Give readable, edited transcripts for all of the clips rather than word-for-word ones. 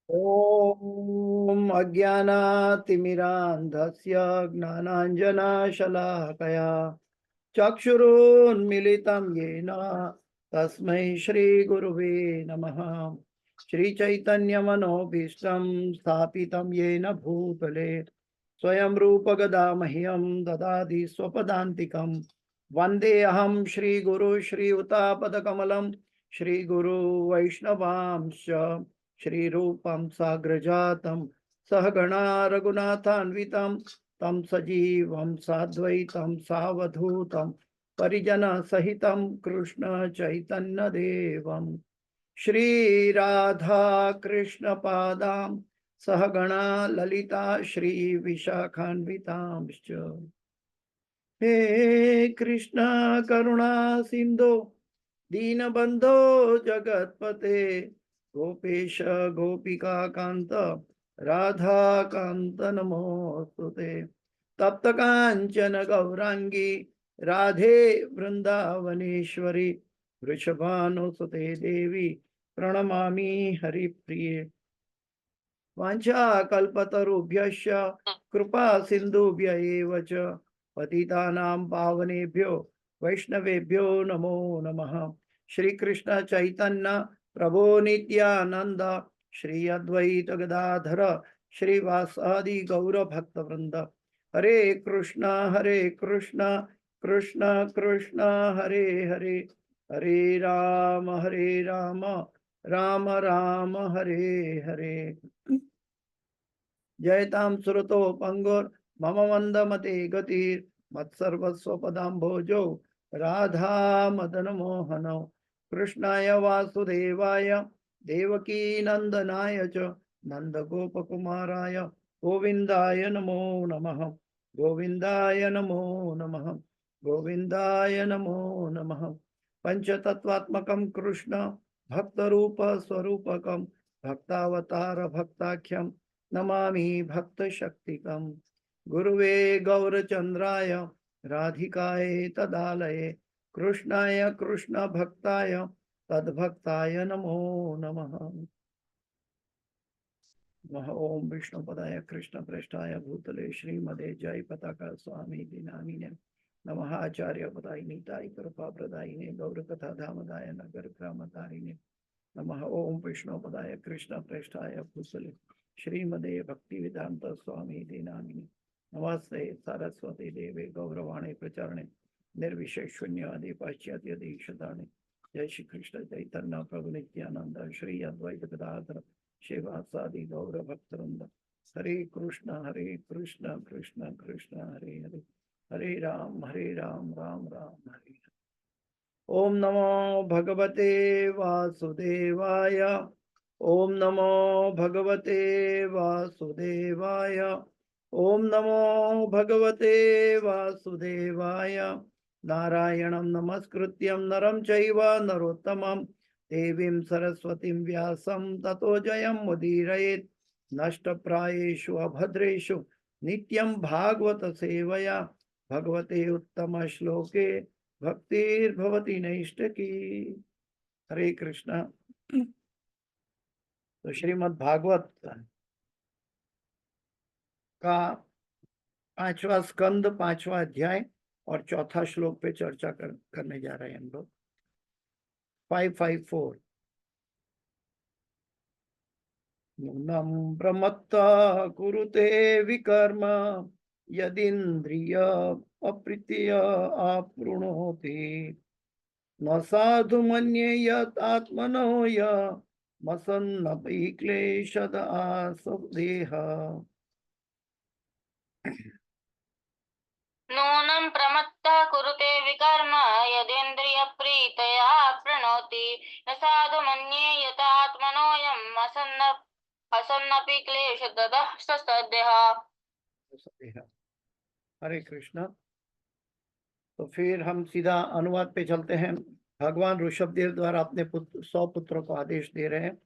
ओम अज्ञानातिमिरान्धस्य ज्ञानाञ्जनशलाकया चक्षुरुन्मिलितं येन तस्मै श्रीगुरुवे नमः। श्रीचैतन्यमनोभीष्टं स्थापितं येन भूतले स्वयं रूपगदा मह्यं ददाति स्वपदान्तिकं। वन्देऽहं श्रीगुरु श्रीयुतापदकमलं श्रीगुरु वैष्णवांश्च श्रीरूपं साग्रजातं सहगणा रघुनाथान्वितं तं सजीवं साद्वैतं सावधूतं परिजनसहितं कृष्ण चैतन्यदेवं श्रीराधा कृष्णपादां सहगणा ललिता श्रीविशाखान्वितांश्च। हे कृष्ण करुणा सिंधु दीनबंधो जगत्पते गोपेश गोपिका कांत राधा कांत नमोस्तुते। तप्त कांचन गौरांगी राधे वृंदावनेश्वरी वृषभानुसुते देवी प्रणमामि हरिप्रिये। वाञ्छाकल्पतरुभ्यश्च कृपा सिन्धुभ्य एव च पतितानां पावनेभ्यो वैष्णवेभ्यो नमो नमः। श्री कृष्ण चैतन्य प्रभो नित्यानंद श्री अद्वैत गदाधर श्रीवासादि गौर भक्तवृंद। हरे कृष्ण कृष्ण कृष्ण हरे हरे, हरे राम राम राम हरे हरे। जयतां सुरतो पंगुर मम मंदमते गतिर मत्सर्वस्वपदाम्भोजो राधा मदन मोहनो। कृष्णाय वासुदेवाय देवकी नंदनाय च नंदगोपकुमाराय गोविंदाय नमो नमः। गोविंदाय नमो नमः। गोविंदाय नमो नमः। पंचतत्वात्मकं कृष्ण भक्तरूप स्वरूपकं भक्तावतार भक्ताख्यं नमामि भक्त शक्तिकं। गुरुवे गौरचंद्राय राधिकाय तदालये कृष्णाय कृष्ण भक्ताय तद्भक्ताय नमो नमः। ओम विष्णुपदाय कृष्ण प्रेष्ठाय भूतले श्रीमदे जय पताका स्वामी दिनामिने नमः। आचार्य पदाय नीताय कृपा प्रदायिने गौर कथा धामदाय नगर ग्रामतारिणे नमः। ओम विष्णुपदाय कृष्ण प्रेष्ठाय भूतले श्रीमदे भक्ति वेदांत स्वामी दीनामिने नमस्ते सरस्वती देवे गौरवाणी प्रचारणे निर्विशेष शून्यवादी पाश्चात्य देशदाने। जय श्री कृष्ण चैतन्य प्रभु नित्यानंद श्री अद्वैत गदाधर शिवासादि गौर भक्तवृंद। हरे कृष्ण कृष्ण कृष्ण हरे हरे, हरे राम राम राम हरे हरे। ओम नमो भगवते वासुदेवाय। ओम नमो भगवते वासुदेवाय। ओम नमो भगवते वासुदेवाय। नारायणं नमस्कृत्यं नरं चैव नरोत्तमं देवीं सरस्वतीं व्यासं ततो जयं मुदीरयेत्। नष्टप्रायेषु अभद्रेषु नित्यं भागवत सेवया भगवते उत्तम श्लोके भक्तिर्भवति नैष्ठकी। हरे कृष्णा। तो श्रीमद् भागवत का 5वां स्कंद 5वां अध्याय और चौथा श्लोक पे चर्चा करने जा रहे हैं हम लोग। 554। नूनं प्रमत्ता कुरुते विकर्म यदिन्द्रिय अप्रीत्य आप्नुनोति न साधु मन्येयत् आत्मनो मसन्नपि क्लेशद आसुदेह। नूनं प्रमत्तः कुरुते विकर्म यदेन्द्रियप्रीतया प्रणोति न साधु मन्ये यतात्मनोऽयम् असन्नपि क्लेशदः सद्यः। हरे कृष्ण। तो फिर हम सीधा अनुवाद पे चलते हैं। भगवान ऋषभदेव द्वारा अपने 100 पुत्रों को आदेश दे रहे हैं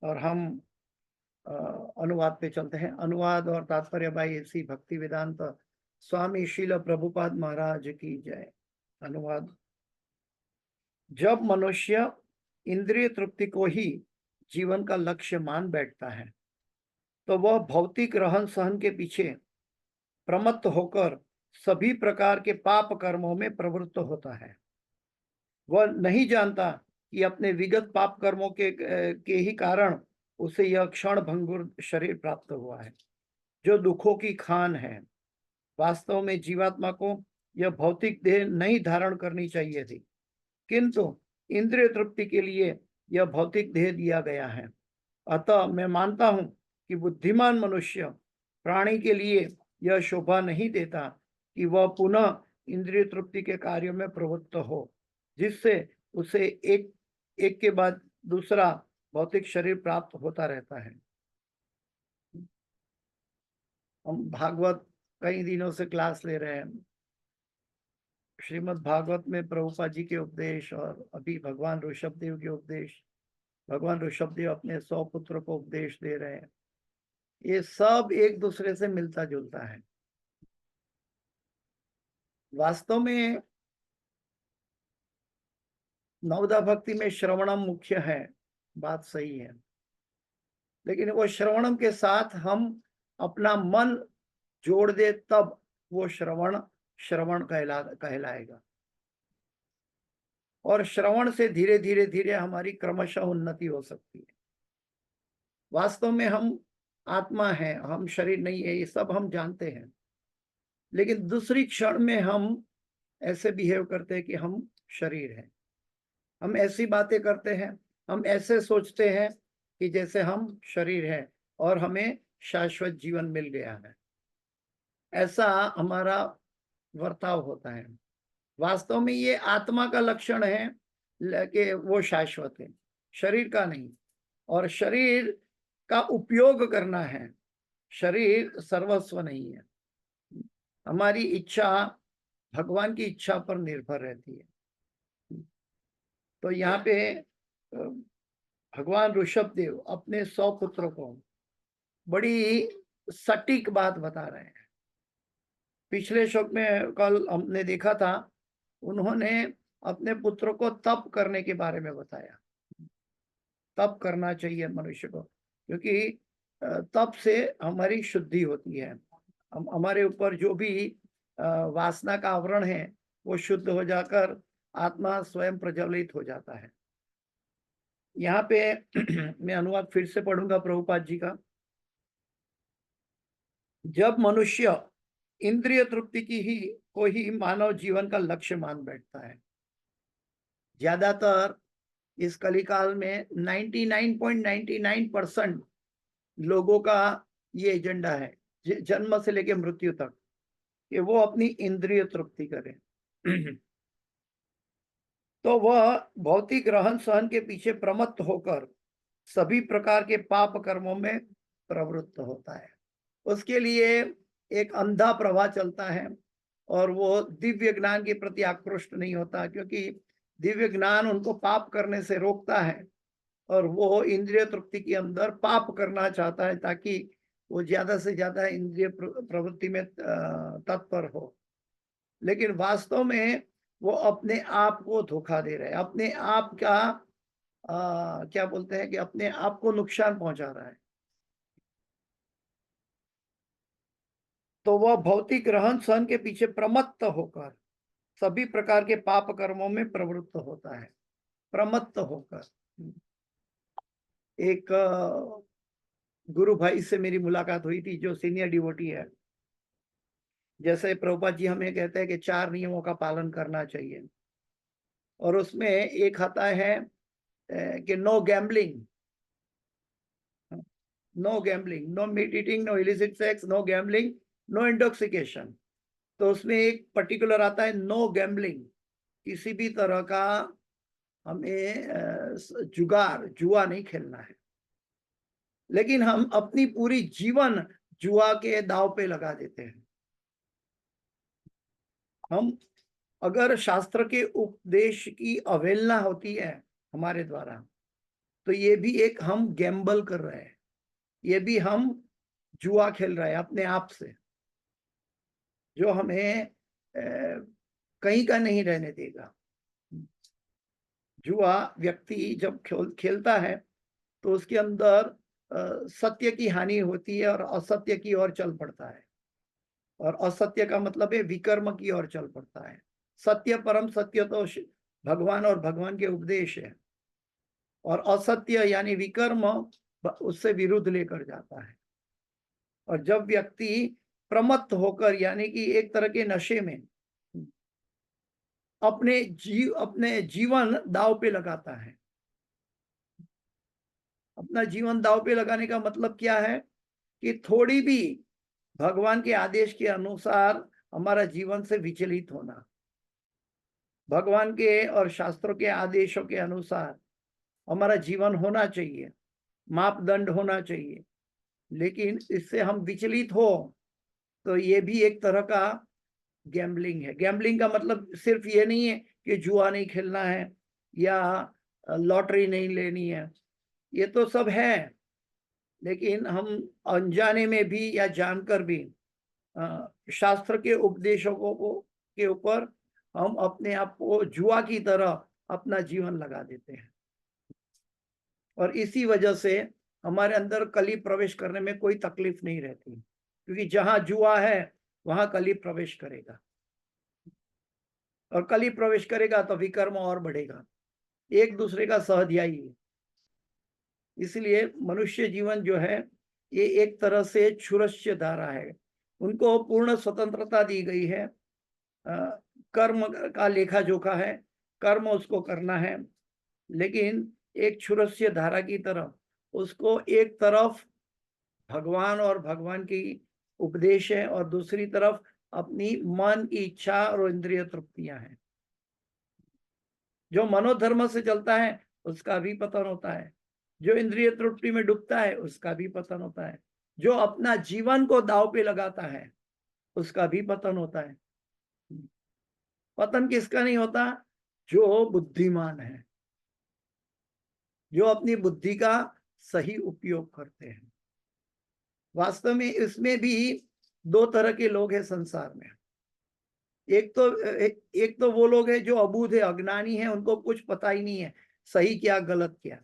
और हम अनुवाद पे चलते हैं। अनुवाद और तात्पर्य बाई ऐसी भक्ति वेदांत स्वामी शील प्रभुपाद महाराज की जय। अनुवाद। जब मनुष्य इंद्रिय तृप्ति को ही जीवन का लक्ष्य मान बैठता है तो वह भौतिक रहन सहन के पीछे प्रमत्त होकर सभी प्रकार के पाप कर्मों में प्रवृत्त होता है। वह नहीं जानता कि अपने विगत पाप कर्मों के ही कारण उसे यह क्षण भंगुर शरीर प्राप्त हुआ है जो दुखों की खान है। वास्तव में जीवात्मा को यह भौतिक देह नहीं धारण करनी चाहिए थी, किंतु इंद्रिय तृप्ति के लिए यह भौतिक देह दिया गया है। अतः मैं मानता हूं कि बुद्धिमान मनुष्य प्राणी के लिए यह शोभा नहीं देता कि वह पुनः इंद्रिय तृप्ति के कार्यों में प्रवृत्त हो, जिससे उसे एक एक के बाद दूसरा भौतिक शरीर प्राप्त होता रहता है। हम भागवत कई दिनों से क्लास ले रहे हैं। श्रीमद् भागवत में प्रभुपाद जी के उपदेश और अभी भगवान ऋषभदेव के उपदेश, भगवान ऋषभदेव अपने 100 पुत्र को उपदेश दे रहे हैं। ये सब एक दूसरे से मिलता जुलता है। वास्तव में नवदा भक्ति में श्रवणम मुख्य है, बात सही है, लेकिन वो श्रवणम के साथ हम अपना मन जोड़ दे तब वो श्रवण कहलाएगा। और श्रवण से धीरे धीरे धीरे हमारी क्रमशः उन्नति हो सकती है। वास्तव में हम आत्मा है, हम शरीर नहीं है, ये सब हम जानते हैं, लेकिन दूसरी क्षण में हम ऐसे बिहेव करते हैं कि हम शरीर हैं। हम ऐसी बातें करते हैं, हम ऐसे सोचते हैं कि जैसे हम शरीर हैं और हमें शाश्वत जीवन मिल गया है। ऐसा हमारा वर्ताव होता है। वास्तव में ये आत्मा का लक्षण है कि वो शाश्वत है, शरीर का नहीं। और शरीर का उपयोग करना है, शरीर सर्वस्व नहीं है। हमारी इच्छा भगवान की इच्छा पर निर्भर रहती है। तो यहाँ पे भगवान ऋषभदेव अपने 100 पुत्रों को बड़ी सटीक बात बता रहे हैं। पिछले श्लोक में कल हमने देखा था, उन्होंने अपने पुत्रों को तप करने के बारे में बताया। तप करना चाहिए मनुष्य को, क्योंकि तप से हमारी शुद्धि होती है। हमारे ऊपर जो भी वासना का आवरण है वो शुद्ध हो जाकर आत्मा स्वयं प्रज्वलित हो जाता है। यहाँ पे मैं अनुवाद फिर से पढ़ूंगा प्रभुपाद जी का। जब मनुष्य इंद्रिय तृप्ति को ही मानव जीवन का लक्ष्य मान बैठता है, ज्यादातर इस कलिकाल में 99.99% लोगों का ये एजेंडा है, जन्म से लेकर मृत्यु तक, कि वो अपनी इंद्रिय तृप्ति करें। तो वह भौतिक रहन सहन के पीछे प्रमत्त होकर सभी प्रकार के पाप कर्मों में प्रवृत्त होता है। उसके लिए एक अंधा प्रवाह चलता है और वो दिव्य ज्ञान के प्रति आकृष्ट नहीं होता, क्योंकि दिव्य ज्ञान उनको पाप करने से रोकता है और वो इंद्रिय तृप्ति के अंदर पाप करना चाहता है ताकि वो ज्यादा से ज्यादा इंद्रिय प्रवृत्ति में तत्पर हो। लेकिन वास्तव में वो अपने आप को धोखा दे रहे हैं, अपने आप का क्या बोलते हैं कि अपने आप को नुकसान पहुंचा रहा है। तो वह भौतिक रहन सहन के पीछे प्रमत्त होकर सभी प्रकार के पाप कर्मों में प्रवृत्त होता है। प्रमत्त होकर। एक गुरु भाई से मेरी मुलाकात हुई थी जो सीनियर डिवोटी है। जैसे प्रभुपाद जी हमें कहते हैं कि 4 नियमों का पालन करना चाहिए, और उसमें एक आता है कि no gambling, no meat eating, no illicit sex, no gambling, no intoxication. तो उसमें एक पर्टिकुलर आता है नो गैम्बलिंग, किसी भी तरह का हमें जुआ नहीं खेलना है। लेकिन हम अपनी पूरी जीवन जुआ के दांव पे लगा देते हैं। हम अगर शास्त्र के उपदेश की अवहेलना होती है हमारे द्वारा, तो ये भी एक हम गैम्बल कर रहे हैं, ये भी हम जुआ खेल रहे हैं अपने आप से, जो हमें कहीं का नहीं रहने देगा। जुआ व्यक्ति जब खेलता है तो उसके अंदर सत्य की हानि होती है और असत्य की ओर चल पड़ता है। और असत्य का मतलब है विकर्म की ओर चल पड़ता है। सत्य, परम सत्य तो भगवान और भगवान के उपदेश है, और असत्य यानी विकर्म उससे विरुद्ध लेकर जाता है। और जब व्यक्ति प्रमत्त होकर यानी कि एक तरह के नशे में अपने जीवन दांव पे लगाता है। अपना जीवन दांव पे लगाने का मतलब क्या है कि थोड़ी भी भगवान के आदेश के अनुसार हमारा जीवन से विचलित होना, भगवान के और शास्त्रों के आदेशों के अनुसार हमारा जीवन होना चाहिए, मापदंड होना चाहिए, लेकिन इससे हम विचलित हो तो ये भी एक तरह का गैम्बलिंग है। गैम्बलिंग का मतलब सिर्फ ये नहीं है कि जुआ नहीं खेलना है या लॉटरी नहीं लेनी है, ये तो सब है, लेकिन हम अनजाने में भी या जानकर भी शास्त्र के उपदेशों को के ऊपर हम अपने आप को जुआ की तरह अपना जीवन लगा देते हैं। और इसी वजह से हमारे अंदर कली प्रवेश करने में कोई तकलीफ नहीं रहती, क्योंकि जहां जुआ है वहां कली प्रवेश करेगा, और कली प्रवेश करेगा तो विकर्म और बढ़ेगा, एक दूसरे का सहध्यायी है। इसलिए मनुष्य जीवन जो है ये एक तरह से क्षुरस्य धारा है। उनको पूर्ण स्वतंत्रता दी गई है, कर्म का लेखा जोखा है, कर्म उसको करना है, लेकिन एक क्षुरस्य धारा की तरह उसको एक तरफ भगवान और भगवान की उपदेश है और दूसरी तरफ अपनी मन की इच्छा और इंद्रिय तृप्तियां हैं। जो मनोधर्म से चलता है उसका भी पतन होता है, जो इंद्रिय तृप्ति में डूबता है उसका भी पतन होता है, जो अपना जीवन को दांव पे लगाता है उसका भी पतन होता है। पतन किसका नहीं होता? जो बुद्धिमान है, जो अपनी बुद्धि का सही उपयोग करते हैं। वास्तव में इसमें भी दो तरह के लोग हैं संसार में। एक तो वो लोग हैं जो अबूझ है, अज्ञानी है, उनको कुछ पता ही नहीं है सही क्या गलत क्या।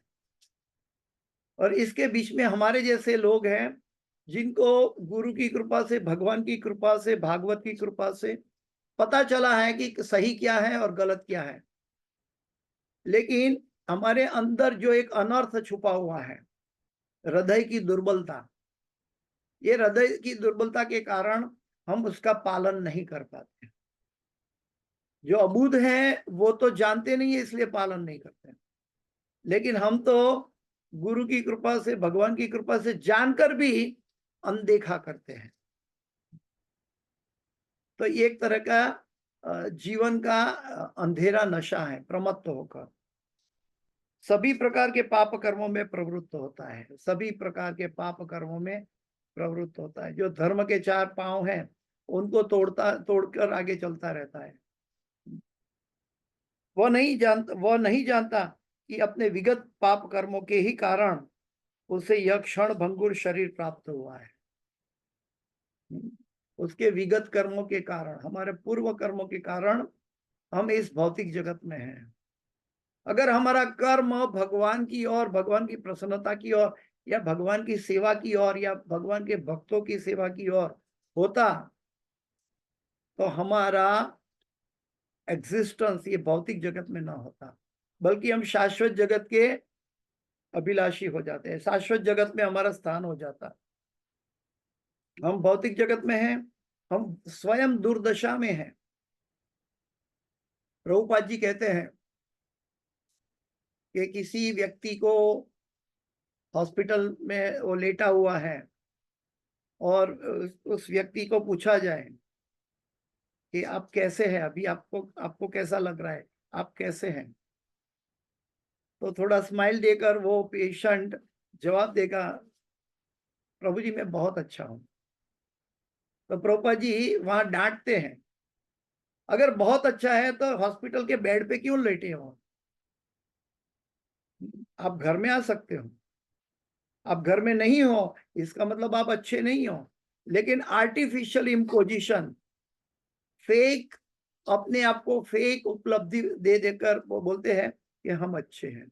और इसके बीच में हमारे जैसे लोग हैं जिनको गुरु की कृपा से, भगवान की कृपा से, भागवत की कृपा से पता चला है कि सही क्या है और गलत क्या है, लेकिन हमारे अंदर जो एक अनर्थ छुपा हुआ है, हृदय की दुर्बलता, ये हृदय की दुर्बलता के कारण हम उसका पालन नहीं कर पाते। जो अबूझ है वो तो जानते नहीं है इसलिए पालन नहीं करते, लेकिन हम तो गुरु की कृपा से, भगवान की कृपा से जानकर भी अनदेखा करते हैं। तो एक तरह का जीवन का अंधेरा नशा है प्रमत्त होकर। सभी प्रकार के पाप कर्मों में प्रवृत्त होता है, सभी प्रकार के पाप कर्मों में प्रवृत्त होता है। जो धर्म के चार पांव हैं उनको तोड़कर आगे चलता रहता है। वह नहीं जानता कि अपने विगत पाप कर्मों के ही कारण उसे यह क्षण भंगुर शरीर प्राप्त हुआ है। उसके विगत कर्मों के कारण, हमारे पूर्व कर्मों के कारण हम इस भौतिक जगत में हैं। अगर हमारा कर्म भगवान की ओर, भगवान की प्रसन्नता की ओर, या भगवान की सेवा की ओर, या भगवान के भक्तों की सेवा की ओर होता तो हमारा एग्जिस्टेंस ये भौतिक जगत में ना होता, बल्कि हम शाश्वत जगत के अभिलाषी हो जाते हैं, शाश्वत जगत में हमारा स्थान हो जाता। हम भौतिक जगत में हैं, हम स्वयं दुर्दशा में हैं। प्रभुपाद जी कहते हैं कि किसी व्यक्ति को हॉस्पिटल में वो लेटा हुआ है और उस व्यक्ति को पूछा जाए कि आप कैसे हैं, अभी आपको कैसा लग रहा है, आप कैसे हैं, तो थोड़ा स्माइल देकर वो पेशेंट जवाब देगा, प्रभु जी मैं बहुत अच्छा हूं। तो प्रभुपाद जी वहां डांटते हैं, अगर बहुत अच्छा है तो हॉस्पिटल के बेड पे क्यों लेटे हो? आप घर में आ सकते हो। आप घर में नहीं हो इसका मतलब आप अच्छे नहीं हो। लेकिन आर्टिफिशियल इम्पोजिशन, फेक, अपने आप को फेक उपलब्धि दे देकर वो बोलते हैं कि हम अच्छे हैं।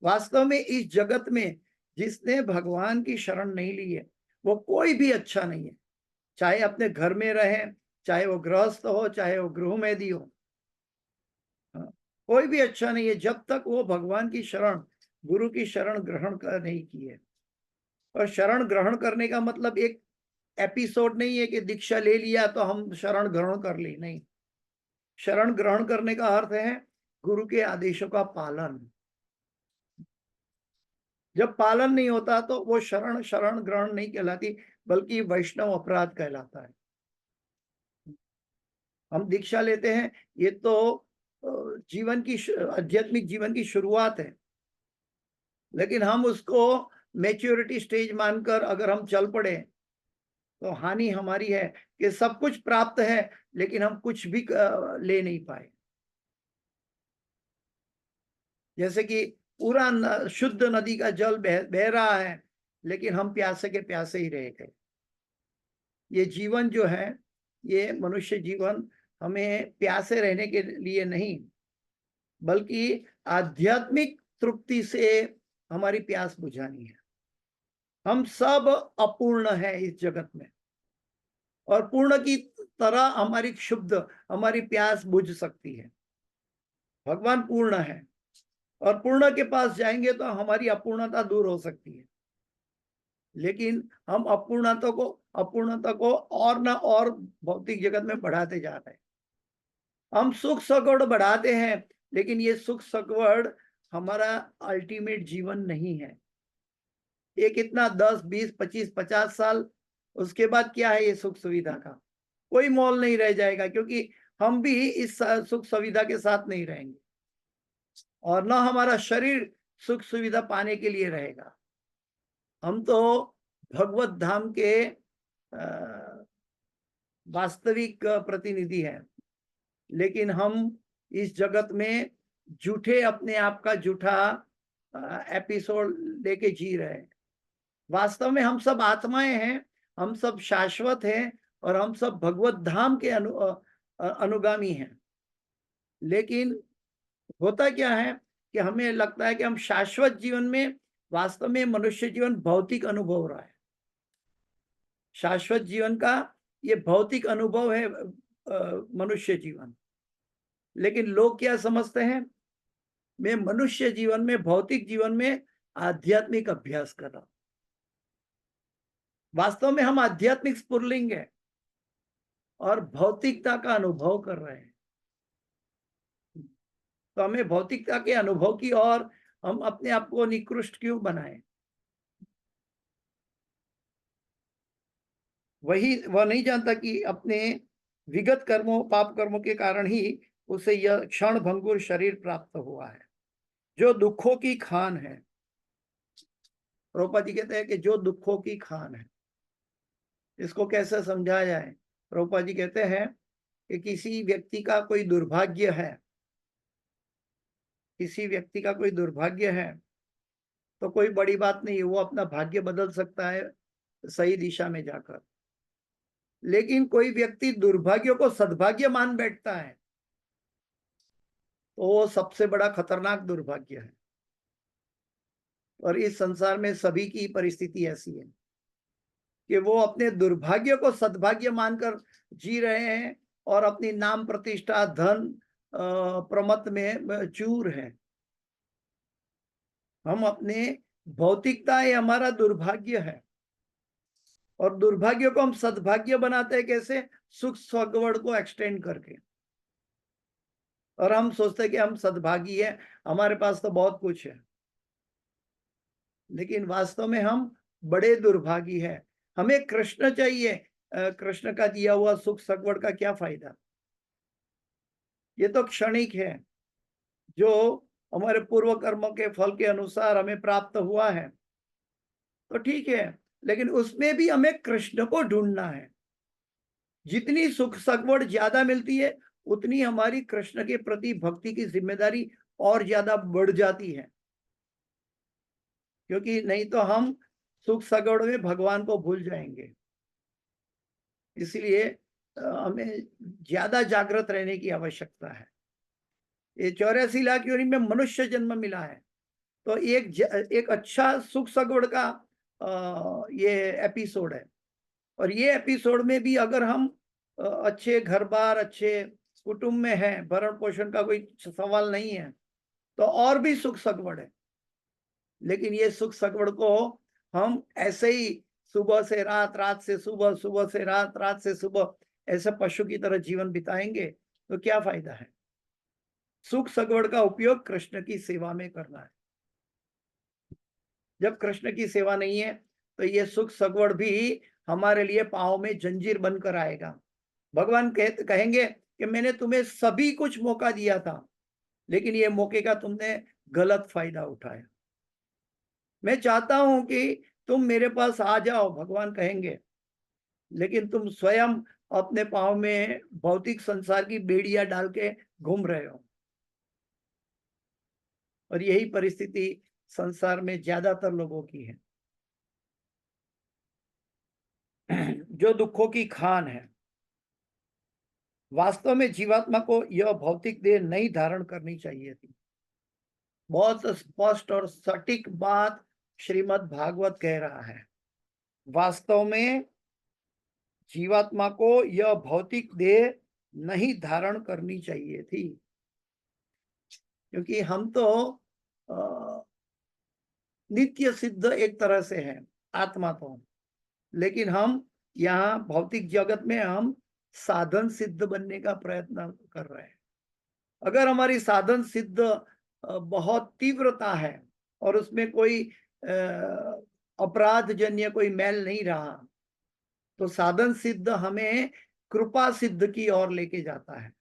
वास्तव में इस जगत में जिसने भगवान की शरण नहीं ली है वो कोई भी अच्छा नहीं है, चाहे अपने घर में रहे, चाहे वो गृहस्थ हो, चाहे वो गृहमेदी हो। हाँ, कोई भी अच्छा नहीं है जब तक वो भगवान की शरण, गुरु की शरण ग्रहण कर नहीं की है। और शरण ग्रहण करने का मतलब एक एपिसोड नहीं है कि दीक्षा ले लिया तो हम शरण ग्रहण कर ली, नहीं। शरण ग्रहण करने का अर्थ है गुरु के आदेशों का पालन। जब पालन नहीं होता तो वो शरण शरण ग्रहण नहीं कहलाती, बल्कि वैष्णव अपराध कहलाता है। हम दीक्षा लेते हैं, ये तो जीवन की आध्यात्मिक जीवन की शुरुआत है, लेकिन हम उसको मैच्योरिटी स्टेज मानकर अगर हम चल पड़े तो हानि हमारी है कि सब कुछ प्राप्त है लेकिन हम कुछ भी ले नहीं पाए। जैसे कि पूरा शुद्ध नदी का जल बह रहा है लेकिन हम प्यासे के प्यासे ही रह गए। ये जीवन जो है, ये मनुष्य जीवन हमें प्यासे रहने के लिए नहीं, बल्कि आध्यात्मिक तृप्ति से हमारी प्यास बुझानी है। हम सब अपूर्ण है इस जगत में, और पूर्ण की तरह हमारी क्षुब्ध, हमारी प्यास बुझ सकती है। भगवान पूर्ण है और पूर्ण के पास जाएंगे तो हमारी अपूर्णता दूर हो सकती है, लेकिन हम अपूर्णता को और ना और भौतिक जगत में बढ़ाते जा रहे हैं। हम सुख सगवड़ बढ़ाते हैं, लेकिन ये सुख सगवड़ हमारा अल्टीमेट जीवन नहीं है। ये कितना 10, 20, 25, 50 साल, उसके बाद क्या है ये सुख सुविधा का कोई मोल नहीं रह जाएगा, क्योंकि हम भी इस सुख सुविधा के साथ नहीं रहेंगे और ना हमारा शरीर सुख सुविधा पाने के लिए रहेगा। हम तो भगवत धाम के वास्तविक प्रतिनिधि हैं, लेकिन हम इस जगत में झूठे अपने आप का झूठा एपिसोड लेके जी रहे हैं। वास्तव में हम सब आत्माएं हैं, हम सब शाश्वत हैं और हम सब भगवत धाम के अनुगामी हैं। लेकिन होता क्या है कि हमें लगता है कि हम शाश्वत जीवन में, वास्तव में मनुष्य जीवन भौतिक अनुभव रहा है। शाश्वत जीवन का ये भौतिक अनुभव है मनुष्य जीवन। लेकिन लोग क्या समझते हैं, मैं मनुष्य जीवन में, भौतिक जीवन में आध्यात्मिक अभ्यास कर रहा हूं। वास्तव में हम आध्यात्मिक स्फुरलिंग है और भौतिकता का अनुभव कर रहे हैं। तो हमें भौतिकता के अनुभव की ओर हम अपने आप को निकृष्ट क्यों बनाएं? वह नहीं जानता कि अपने विगत कर्मों, पाप कर्मों के कारण ही उसे यह क्षण भंगुर शरीर प्राप्त हुआ है, जो दुखों की खान है। प्रभुपाद जी कहते हैं कि जो दुखों की खान है, इसको कैसे समझा जाए? प्रभुपाद जी कहते हैं कि किसी व्यक्ति का कोई दुर्भाग्य है, किसी व्यक्ति का कोई दुर्भाग्य है तो कोई बड़ी बात नहीं है, वो अपना भाग्य बदल सकता है सही दिशा में जाकर। लेकिन कोई व्यक्ति दुर्भाग्य को सद्भाग्य मान बैठता है तो वो सबसे बड़ा खतरनाक दुर्भाग्य है। और इस संसार में सभी की परिस्थिति ऐसी है कि वो अपने दुर्भाग्य को सद्भाग्य मानकर जी रहे हैं और अपनी नाम प्रतिष्ठा, धन, प्रमत में चूर है। हम अपने भौतिकता ये हमारा दुर्भाग्य है और दुर्भाग्य को हम सद्भाग्य बनाते हैं कैसे? सुख सगवड़ को एक्सटेंड करके। और हम सोचते हैं कि हम सद्भागी हैं, हमारे पास तो बहुत कुछ है, लेकिन वास्तव में हम बड़े दुर्भागी हैं। हमें कृष्ण चाहिए, कृष्ण का दिया हुआ सुख सगवड़ का क्या फायदा? ये तो क्षणिक है, जो हमारे पूर्व कर्मों के फल के अनुसार हमें प्राप्त हुआ है तो ठीक है, लेकिन उसमें भी हमें कृष्ण को ढूंढना है। जितनी सुख सगवड़ ज्यादा मिलती है उतनी हमारी कृष्ण के प्रति भक्ति की जिम्मेदारी और ज्यादा बढ़ जाती है, क्योंकि नहीं तो हम सुख सगवड़ में भगवान को भूल जाएंगे। इसलिए हमें ज्यादा जागृत रहने की आवश्यकता है। ये 84 लाख योनि में मनुष्य जन्म मिला है, तो एक अच्छा सुख सगवड़ का ये एपिसोड है। और ये एपिसोड में भी अगर हम अच्छे घर बार, अच्छे कुटुंब में हैं, भरण पोषण का कोई सवाल नहीं है, तो और भी सुख सगवड़ है। लेकिन ये सुख सगवड़ को हम ऐसे ही सुबह से रात, रात से सुबह, सुबह से रात, रात से सुबह ऐसे पशु की तरह जीवन बिताएंगे तो क्या फायदा है? सुख सगवड़ का उपयोग कृष्ण की सेवा में करना है। जब कृष्ण की सेवा नहीं है तो ये सुख सगवड़ भी हमारे लिए पाँव में जंजीर बनकर आएगा। भगवान कहेंगे कि मैंने तुम्हें सभी कुछ मौका दिया था, लेकिन ये मौके का तुमने गलत फायदा उठाया। मैं चाहता हूं कि तुम मेरे पास आ जाओ, भगवान कहेंगे, लेकिन तुम स्वयं अपने पाँव में भौतिक संसार की बेड़ियां डाल के घूम रहे हो। और यही परिस्थिति संसार में ज्यादातर लोगों की है, जो दुखों की खान है। वास्तव में जीवात्मा को यह भौतिक देह नहीं धारण करनी चाहिए थी। बहुत स्पष्ट और सटीक बात श्रीमद् भागवत कह रहा है। वास्तव में जीवात्मा को यह भौतिक देह नहीं धारण करनी चाहिए थी, क्योंकि हम तो नित्य सिद्ध एक तरह से है आत्मा तो, लेकिन हम यहाँ भौतिक जगत में हम साधन सिद्ध बनने का प्रयत्न कर रहे हैं। अगर हमारी साधन सिद्ध बहुत तीव्रता है और उसमें कोई अपराध जन्य कोई मैल नहीं रहा, तो साधन सिद्ध हमें कृपा सिद्ध की ओर लेके जाता है।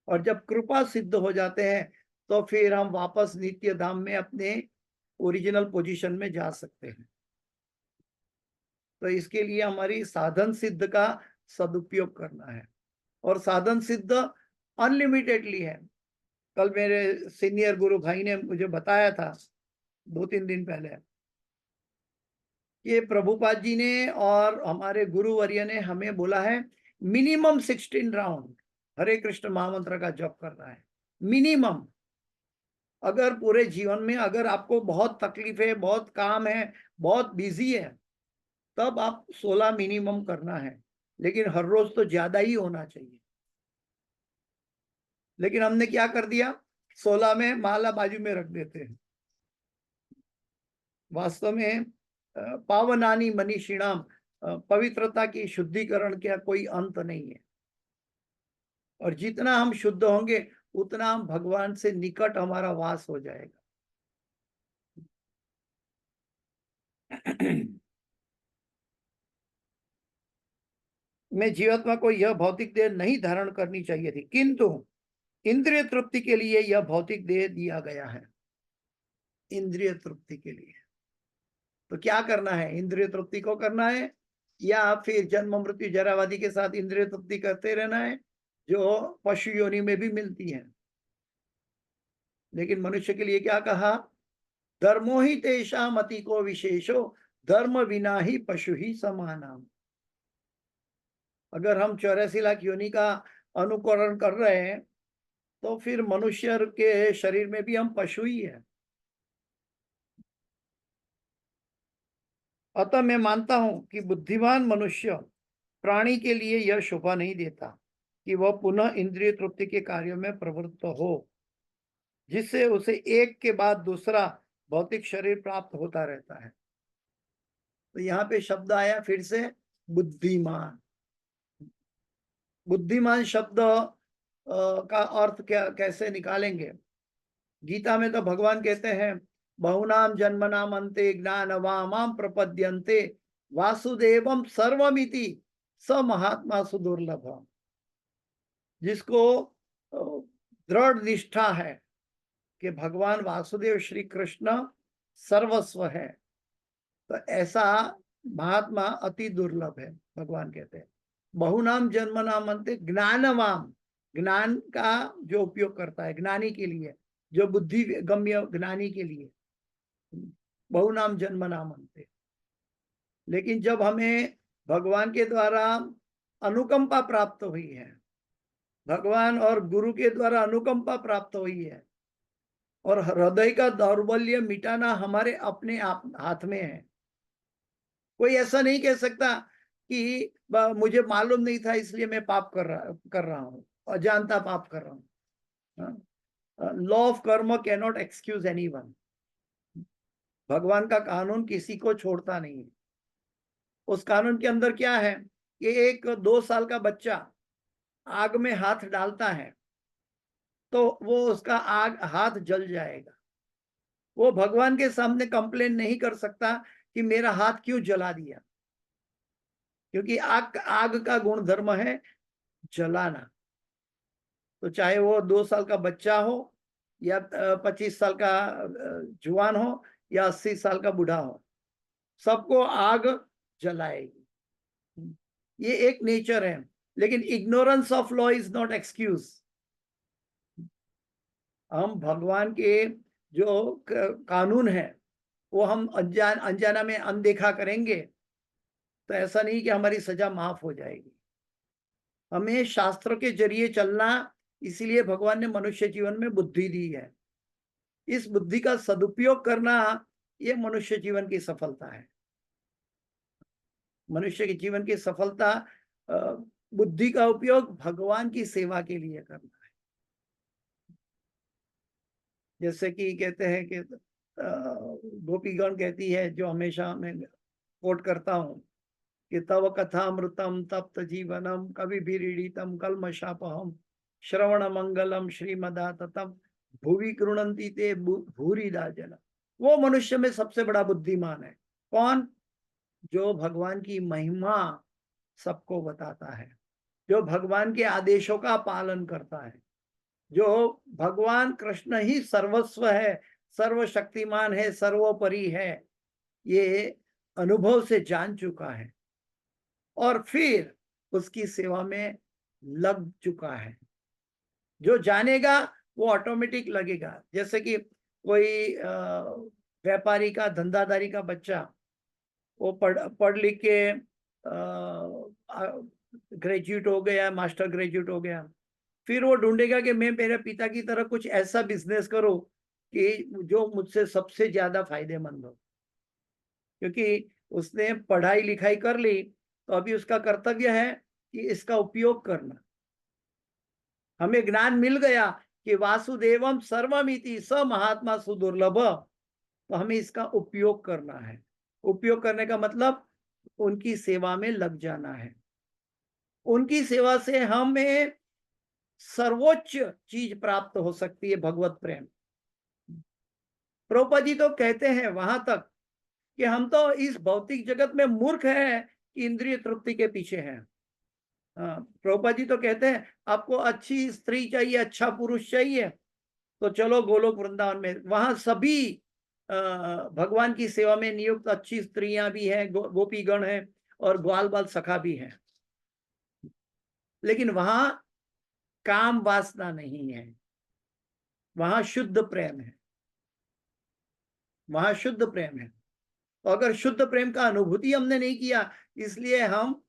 और जब कृपा सिद्ध हो जाते हैं तो फिर हम वापस नित्य धाम में अपने ओरिजिनल पोजीशन में जा सकते हैं। तो इसके लिए हमारी साधन सिद्ध का सदुपयोग करना है। और साधन सिद्ध अनलिमिटेडली है। कल मेरे सीनियर गुरु भाई ने मुझे बताया था 2-3 दिन पहले, ये प्रभुपाद जी ने और हमारे गुरुवर्य ने हमें बोला है मिनिमम 16 राउंड हरे कृष्ण महामंत्र का जप करना है, मिनिमम। अगर पूरे जीवन में अगर आपको बहुत तकलीफ है, बहुत काम है, बहुत बिजी है, तब आप 16 मिनिमम करना है, लेकिन हर रोज तो ज्यादा ही होना चाहिए। लेकिन हमने क्या कर दिया, 16 में माला बाजू में रख देते हैं। वास्तव में पावनानी मनीषिणाम, पवित्रता की शुद्धिकरण का कोई अंत नहीं है। और जितना हम शुद्ध होंगे उतना हम भगवान से निकट हमारा वास हो जाएगा। मैं जीवात्मा को यह भौतिक देह नहीं धारण करनी चाहिए थी, किंतु इंद्रिय तृप्ति के लिए यह भौतिक देह दिया गया है। इंद्रिय तृप्ति के लिए तो क्या करना है? इंद्रिय तृप्ति को करना है, या फिर जन्म मृत्यु जरावादी के साथ इंद्रिय तृप्ति करते रहना है, जो पशु योनि में भी मिलती है। लेकिन मनुष्य के लिए क्या कहा? धर्मो ही तेषाम अति को विशेषो, धर्म विना ही पशु ही समानाम। अगर हम 84 लाख योनि का अनुकरण कर रहे हैं तो फिर मनुष्य के शरीर में भी हम पशु ही है। अतः मैं मानता हूं कि बुद्धिमान मनुष्य प्राणी के लिए यह शोभा नहीं देता कि वह पुनः इंद्रिय तृप्ति के कार्यों में प्रवृत्त हो, जिससे उसे एक के बाद दूसरा भौतिक शरीर प्राप्त होता रहता है। तो यहाँ पे शब्द आया फिर से बुद्धिमान। बुद्धिमान शब्द का अर्थ क्या कैसे निकालेंगे? गीता में तो भगवान कहते हैं बहुनाम जन्मनाम अन्ते ज्ञानवामाम प्रपद्यन्ते वासुदेवम सर्वमिति स महात्मा सुदुर्लभ। जिसको दृढ़ निष्ठा है कि भगवान वासुदेव श्री कृष्ण सर्वस्व है, तो ऐसा महात्मा अति दुर्लभ है। भगवान कहते हैं बहुनाम जन्मनाम अन्ते ज्ञानवाम, ज्ञान का जो उपयोग करता है ज्ञानी के लिए, जो बुद्धि गम्य ज्ञानी के लिए बहुनाम जन्म नाम अन्ते। लेकिन जब हमें भगवान के द्वारा अनुकंपा प्राप्त हुई है, भगवान और गुरु के द्वारा अनुकंपा प्राप्त हुई है, और हृदय का दौर्बल्य मिटाना हमारे अपने आप हाथ में है। कोई ऐसा नहीं कह सकता कि मुझे मालूम नहीं था इसलिए मैं पाप कर रहा हूँ, अजानता पाप कर रहा हूँ। लॉ ऑफ कर्म कैन नॉट एक्सक्यूज एनीवन। भगवान का कानून किसी को छोड़ता नहीं है। उस कानून के अंदर क्या है कि एक 2 साल का बच्चा आग में हाथ डालता है तो वो उसका हाथ जल जाएगा। वो भगवान के सामने कंप्लेन नहीं कर सकता कि मेरा हाथ क्यों जला दिया, क्योंकि आग आग का गुण धर्म है जलाना। तो चाहे वो 2 साल का बच्चा हो या 25 साल का जुआन हो या 80 साल का बूढ़ा हो, सबको आग जलाएगी। ये एक नेचर है। लेकिन ignorance of law is not excuse. हम भगवान के जो कानून है वो हम अनजाना में अनदेखा करेंगे तो ऐसा नहीं कि हमारी सजा माफ हो जाएगी। हमें शास्त्र के जरिए चलना, इसीलिए भगवान ने मनुष्य जीवन में बुद्धि दी है। इस बुद्धि का सदुपयोग करना ये मनुष्य जीवन की सफलता है। मनुष्य के जीवन की सफलता बुद्धि का उपयोग भगवान की सेवा के लिए करना है। जैसे कि कहते हैं कि गोपीगण कहती है, जो हमेशा मैं कोट करता हूँ कि तव कथामृतम तप्त जीवनम कविभिरीडितम कल्मषापहम श्रवण मंगलम श्रीमदाततम भुवि कृणंति ते भूरिदा जन। वो मनुष्य में सबसे बड़ा बुद्धिमान है। कौन? जो भगवान की महिमा सबको बताता है, जो भगवान के आदेशों का पालन करता है, जो भगवान कृष्ण ही सर्वस्व है, सर्वशक्तिमान है, सर्वोपरि है, ये अनुभव से जान चुका है और फिर उसकी सेवा में लग चुका है। जो जानेगा वो ऑटोमेटिक लगेगा। जैसे कि कोई व्यापारी का, धंधादारी का बच्चा, वो पढ़ लिख के ग्रेजुएट हो गया, मास्टर ग्रेजुएट हो गया, फिर वो ढूंढेगा कि मैं मेरे पिता की तरह कुछ ऐसा बिजनेस करूं कि जो मुझसे सबसे ज्यादा फायदेमंद हो। क्योंकि उसने पढ़ाई लिखाई कर ली तो अभी उसका कर्तव्य है कि इसका उपयोग करना। हमें ज्ञान मिल गया कि वासुदेवम सर्वमिति स महात्मा सुदुर्लभ, तो हमें इसका उपयोग करना है। उपयोग करने का मतलब उनकी सेवा में लग जाना है। उनकी सेवा से हमें सर्वोच्च चीज प्राप्त हो सकती है, भगवत प्रेम। प्रभुपाद जी तो कहते हैं वहां तक कि हम तो इस भौतिक जगत में मूर्ख हैं कि इंद्रिय तृप्ति के पीछे हैं। प्रभुपाद जी तो कहते हैं आपको अच्छी स्त्री चाहिए, अच्छा पुरुष चाहिए, तो चलो गोलोक वृंदावन में, वहां सभी भगवान की सेवा में नियुक्त अच्छी स्त्रियां भी हैं, गोपीगण हैं और ग्वाल बाल सखा भी हैं। लेकिन वहां काम वासना नहीं है, वहां शुद्ध प्रेम है, वहां शुद्ध प्रेम है। तो अगर शुद्ध प्रेम का अनुभूति हमने नहीं किया, इसलिए हम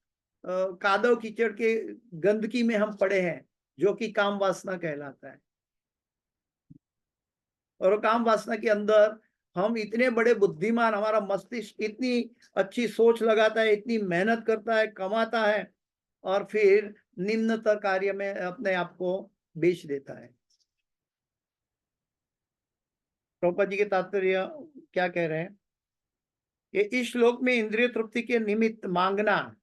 कादव कीचड़ के गंदगी में हम पड़े हैं, जो कि काम वासना कहलाता है। और काम वासना के अंदर हम इतने बड़े बुद्धिमान, हमारा मस्तिष्क इतनी अच्छी सोच लगाता है, इतनी मेहनत करता है, कमाता है, और फिर निम्नतर कार्य में अपने आप को बेच देता है। प्रभुपाद जी के तात्पर्य क्या कह रहे हैं कि इस श्लोक में इंद्रिय तृप्ति के निमित्त मांगना,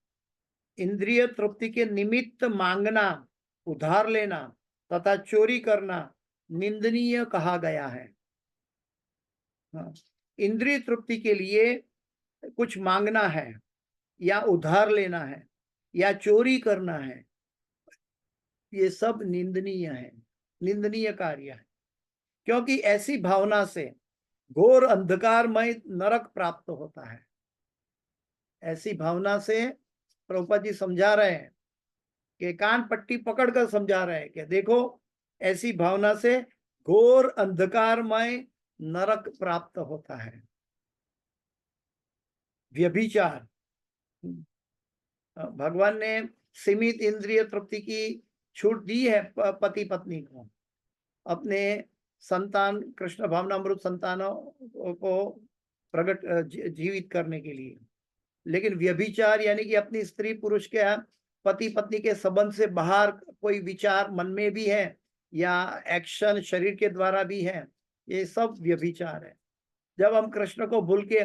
इंद्रिय तृप्ति के निमित्त मांगना, उधार लेना तथा चोरी करना निंदनीय कहा गया है। इंद्रिय तृप्ति के लिए कुछ मांगना है या उधार लेना है या चोरी करना है, ये सब निंदनीय है, निंदनीय कार्य है। क्योंकि ऐसी भावना से घोर अंधकारमय नरक प्राप्त होता है। ऐसी भावना से प्रभुपाद जी समझा रहे हैं कि कान पट्टी पकड़कर समझा रहे हैं कि देखो, ऐसी भावना से घोर अंधकारमय नरक प्राप्त होता है। व्यभिचार, भगवान ने सीमित इंद्रिय तृप्ति की छूट दी है पति पत्नी को। अपने संतान, कृष्ण भावनामृत संतानों को प्रकट जीवित करने के लिए। लेकिन व्यभिचार यानी कि अपनी स्त्री पुरुष के, पति पत्नी के संबंध से बाहर कोई विचार मन में भी है या एक्शन शरीर के द्वारा भी है, ये सब व्यभिचार है। जब हम कृष्ण को भूल के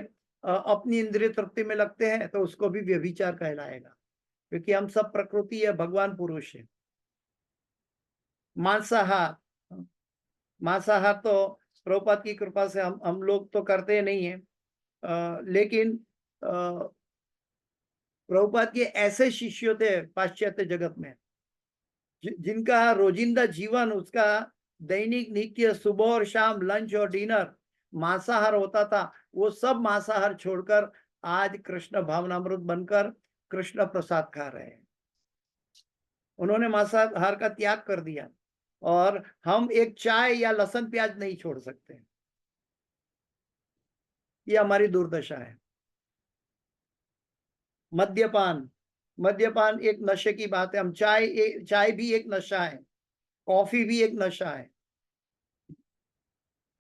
अपनी इंद्रिय तृप्ति में लगते हैं तो उसको भी व्यभिचार कहलाएगा, क्योंकि हम सब प्रकृति है, भगवान पुरुष है। मांसाहार, मांसाहार तो प्रभुपाद की कृपा से हम लोग तो करते नहीं है, लेकिन प्रभुपाद के ऐसे शिष्य थे पाश्चात्य जगत में जिनका रोजिंदा जीवन, उसका दैनिक नित्य सुबह और शाम लंच और डिनर मांसाहार होता था। वो सब मांसाहार छोड़कर आज कृष्ण भावनामृत बनकर कृष्ण प्रसाद खा रहे हैं। उन्होंने मांसाहार का त्याग कर दिया और हम एक चाय या लहसुन प्याज नहीं छोड़ सकते। ये हमारी दुर्दशा है। मद्यपान, मद्यपान एक नशे की बात है। हम चाय भी एक नशा है, कॉफी भी एक नशा है।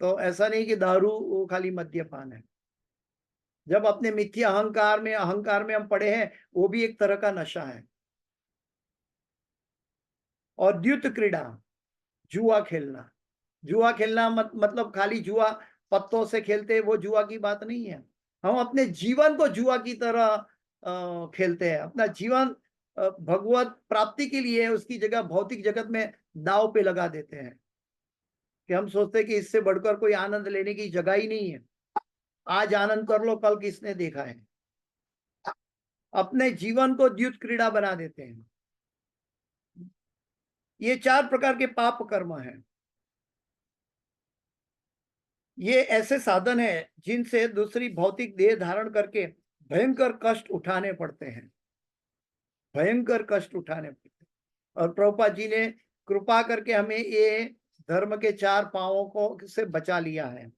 तो ऐसा नहीं कि दारू वो खाली मद्यपान है। जब अपने मिथ्या अहंकार में हम पड़े हैं, वो भी एक तरह का नशा है। और द्युत क्रीड़ा, जुआ खेलना, जुआ खेलना मतलब खाली जुआ पत्तों से खेलते, वो जुआ की बात नहीं है। हम अपने जीवन को जुआ की तरह खेलते हैं। अपना जीवन भगवत प्राप्ति के लिए उसकी जगह भौतिक जगत में दाव पे लगा देते हैं, कि हम सोचते हैं कि इससे बढ़कर कोई आनंद लेने की जगह ही नहीं है। आज आनंद कर लो, कल किसने देखा है। अपने जीवन को द्युत क्रीड़ा बना देते हैं। ये 4 प्रकार के पाप कर्म हैं। ये ऐसे साधन है जिनसे दूसरी भौतिक देह धारण करके भयंकर कष्ट उठाने पड़ते हैं, भयंकर कष्ट उठाने पड़ते हैं। और प्रभुपाद जी ने कृपा करके हमें ये धर्म के 4 पांवों को से बचा लिया है।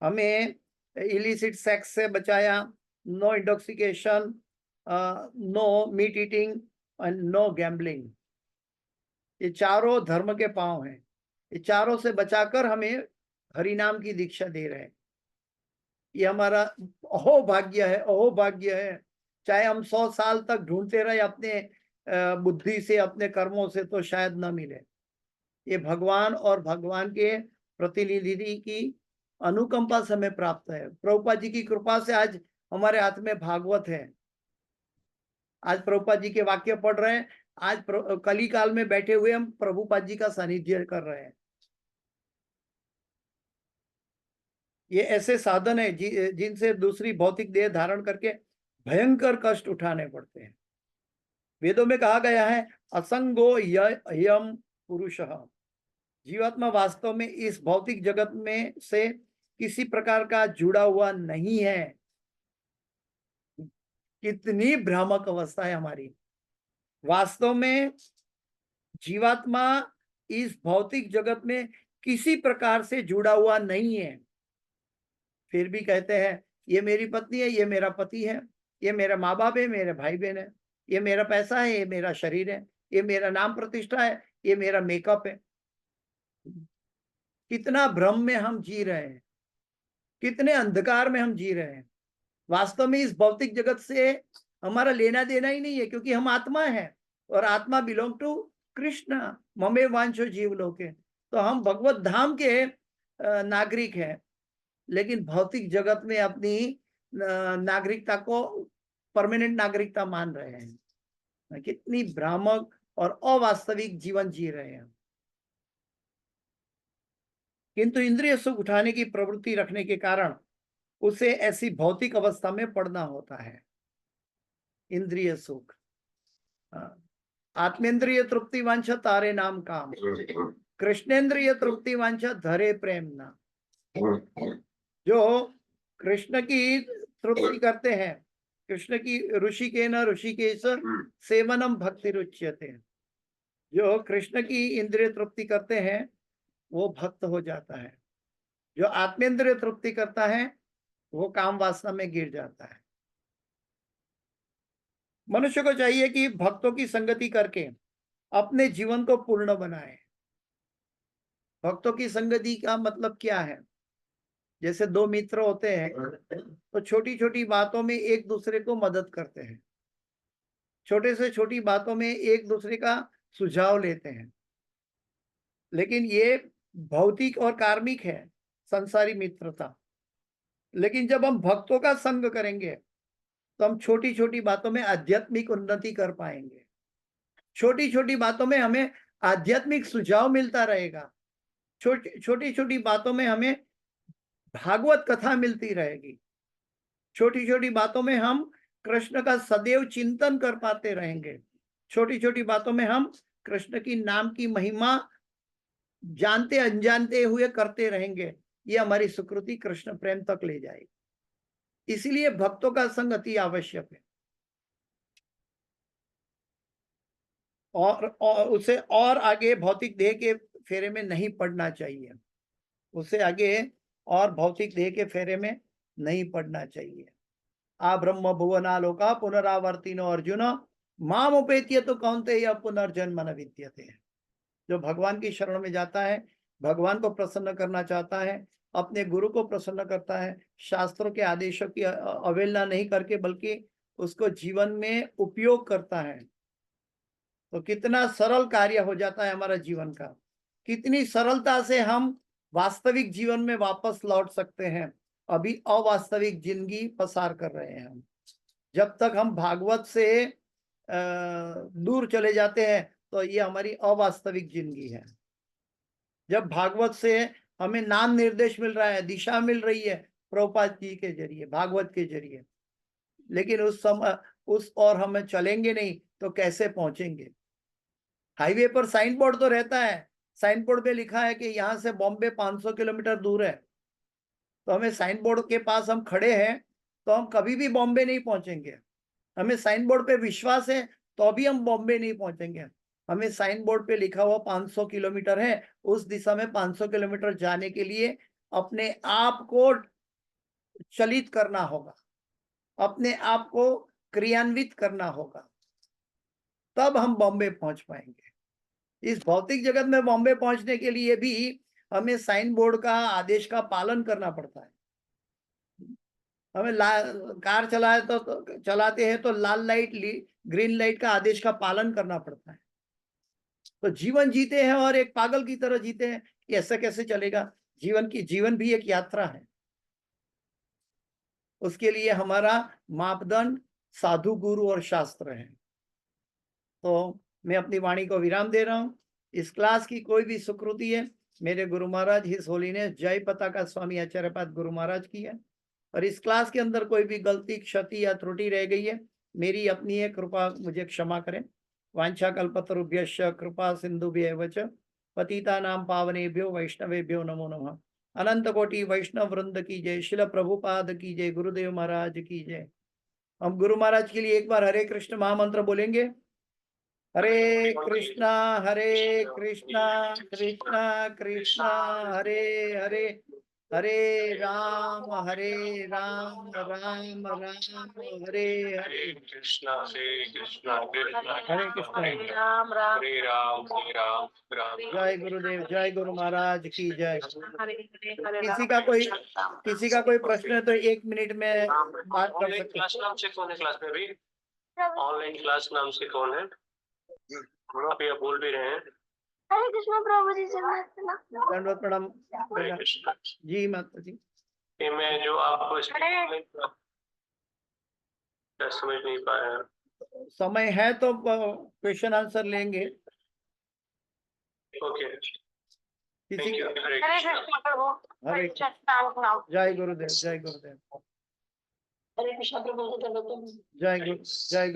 हमें इलिसिट सेक्स से बचाया, no intoxication, no meat eating and no gambling. ये चारों धर्म के पांव हैं। ये चारों से बचाकर हमें हरिनाम की दीक्षा दे रहे हैं। ये हमारा अहोभाग्य है, अहोभाग्य है। चाहे हम 100 साल तक ढूंढते रहे अपने बुद्धि से, अपने कर्मों से, तो शायद न मिले। ये भगवान और भगवान के प्रतिनिधि की अनुकंपा से हमें प्राप्त है। प्रभुपाद जी की कृपा से आज हमारे हाथ में भागवत है। आज प्रभुपाद जी के वाक्य पढ़ रहे हैं। आज कली काल में बैठे हुए हम प्रभुपाद जी का सानिध्य कर रहे हैं। ये ऐसे साधन है जिनसे दूसरी भौतिक देह धारण करके भयंकर कष्ट उठाने पड़ते हैं। वेदों में कहा गया है, असंगो यम पुरुषः। जीवात्मा वास्तव में इस भौतिक जगत में से किसी प्रकार का जुड़ा हुआ नहीं है। कितनी भ्रामक अवस्था है हमारी। वास्तव में जीवात्मा इस भौतिक जगत में किसी प्रकार से जुड़ा हुआ नहीं है, फिर भी कहते हैं ये मेरी पत्नी है, ये मेरा पति है, ये मेरा माँ बाप है, मेरे भाई बहन है, ये मेरा पैसा है, ये मेरा शरीर है, ये मेरा नाम प्रतिष्ठा है, ये मेरा मेकअप है। कितना भ्रम में हम जी रहे हैं, कितने अंधकार में हम जी रहे हैं। वास्तव में इस भौतिक जगत से हमारा लेना देना ही नहीं है, क्योंकि हम आत्मा है और आत्मा बिलोंग टू कृष्ण। ममे वांछो जीव लोके। तो हम भगवत धाम के नागरिक हैं, लेकिन भौतिक जगत में अपनी नागरिकता को परमानेंट नागरिकता मान रहे हैं। कितनी भ्रामक और अवास्तविक जीवन जी रहे हैं। किंतु इंद्रिय सुख उठाने की प्रवृत्ति रखने के कारण उसे ऐसी भौतिक अवस्था में पड़ना होता है। इंद्रिय सुख, आत्मेंद्रिय तृप्ति वांछा तारे नाम काम, कृष्णेंद्रिय तृप्ति वांछा धरे प्रेम ना। जो कृष्ण की तृप्ति करते हैं, कृष्ण की ऋषिकेन ऋषिकेश सेवनम भक्ति रुच्यते। जो कृष्ण की इंद्रिय तृप्ति करते हैं वो भक्त हो जाता है। जो आत्मेंद्रिय तृप्ति करता है वो काम वासना में गिर जाता है। मनुष्य को चाहिए कि भक्तों की संगति करके अपने जीवन को पूर्ण बनाए। भक्तों की संगति का मतलब क्या है? जैसे दो मित्र होते हैं तो छोटी छोटी बातों में एक दूसरे को मदद करते हैं, छोटे से छोटी बातों में एक दूसरे का सुझाव लेते हैं। लेकिन ये भौतिक और कार्मिक है, संसारी मित्रता। लेकिन जब हम भक्तों का संग करेंगे तो हम छोटी छोटी बातों में आध्यात्मिक उन्नति कर पाएंगे। छोटी छोटी बातों में हमें आध्यात्मिक सुझाव मिलता रहेगा। छोटी छोटी बातों में हमें भागवत कथा मिलती रहेगी। छोटी छोटी बातों में हम कृष्ण का सदैव चिंतन कर पाते रहेंगे। छोटी छोटी बातों में हम कृष्ण की नाम की महिमा जानते अनजानते हुए करते रहेंगे। ये हमारी सुकृति कृष्ण प्रेम तक ले जाएगी। इसलिए भक्तों का संग अति आवश्यक है। और उसे और आगे भौतिक देह के फेरे में नहीं पड़ना चाहिए। उसे आगे और भौतिक देह के फेरे में नहीं पड़ना चाहिए। आ ब्रह्म भुवनालोका पुनरावर्तिनो अर्जुन माम उपेत्य तो कौन्तेय पुनर्जन्म न विद्यते। जो भगवान की शरण में जाता है, भगवान को प्रसन्न करना चाहता है, अपने गुरु को प्रसन्न करता है, शास्त्रों के आदेशों की अवहेलना नहीं करके बल्कि उसको जीवन में उपयोग करता है, तो कितना सरल कार्य हो जाता है हमारा जीवन का। कितनी सरलता से हम वास्तविक जीवन में वापस लौट सकते हैं। अभी अवास्तविक जिंदगी पसार कर रहे हैं हम। जब तक हम भागवत से दूर चले जाते हैं तो ये हमारी अवास्तविक जिंदगी है। जब भागवत से हमें नाम निर्देश मिल रहा है, दिशा मिल रही है प्रभुपाद जी के जरिए, भागवत के जरिए, लेकिन उस समय उस और हमें चलेंगे नहीं तो कैसे पहुंचेंगे? हाईवे पर साइन बोर्ड तो रहता है, साइन बोर्ड पे लिखा है कि यहाँ से बॉम्बे 500 किलोमीटर दूर है, तो हमें साइन बोर्ड के पास हम खड़े हैं तो हम कभी भी बॉम्बे नहीं पहुंचेंगे। हमें साइन बोर्ड पे विश्वास है तो अभी हम बॉम्बे नहीं पहुंचेंगे। हमें साइन बोर्ड पे लिखा हुआ 500 किलोमीटर है, उस दिशा में 500 किलोमीटर जाने के लिए अपने आप को चलित करना होगा, अपने आप को क्रियान्वित करना होगा, तब हम बॉम्बे पहुंच पाएंगे। इस भौतिक जगत में बॉम्बे पहुंचने के लिए भी हमें साइन बोर्ड का आदेश का पालन करना पड़ता है। हमें कार चलाते हैं तो लाल लाइट ग्रीन लाइट का आदेश का पालन करना पड़ता है। तो जीवन जीते हैं और एक पागल की तरह जीते हैं, ऐसा कैसे चलेगा? जीवन भी एक यात्रा है। उसके लिए हमारा मापदंड साधु गुरु और शास्त्र है। तो मैं अपनी वाणी को विराम दे रहा हूं। इस क्लास की कोई भी सुकृति है, मेरे गुरु महाराज हिज होलीनेस जय पताका स्वामी आचार्यपाद गुरु महाराज की है। और इस क्लास के अंदर कोई भी गलती, क्षति या त्रुटि रह गई है, मेरी अपनी है, कृपा मुझे क्षमा करें। वांछा कल्पतरुभ्यश्च कृपा सिंधुभ्येव च पतितानां पावनेभ्यो वैष्णवेभ्यो नमो नमः। अनंत कोटि वैष्णव वृंद की जय, शिल प्रभुपाद की जय, गुरुदेव महाराज की जय। हम गुरु महाराज के लिए एक बार हरे कृष्ण महामंत्र बोलेंगे। हरे कृष्णा कृष्णा कृष्णा हरे हरे, हरे राम राम राम हरे हरे। कृष्णा कृष्णा हरे कृष्णा, हरे राम राम राम राम। जय गुरुदेव, जय गुरु महाराज की जय। किसी किसी का कोई प्रश्न है तो 1 मिनट में बात कर ऑनलाइन सकते क्लास नाम से कौन है? क्लास में भी ऑनलाइन क्लास नाम से कौन है? आप ये बोल भी रहे हैं। हरे कृष्ण प्रभु जी से दंडवत प्रणाम हरे कृष्णा जी माता जी। ये मैं जो आपको समझ नहीं पाया। समय है तो क्वेश्चन आंसर लेंगे। ओके, किसी थैंक यू। हरे हरे कृष्णा। कृष्ण प्रभु, हरे हरे कृष्ण जय गुरुदेव, जय गुरुदेव, हरे कृष्ण प्रभु, जय गुरु, जय गुरु।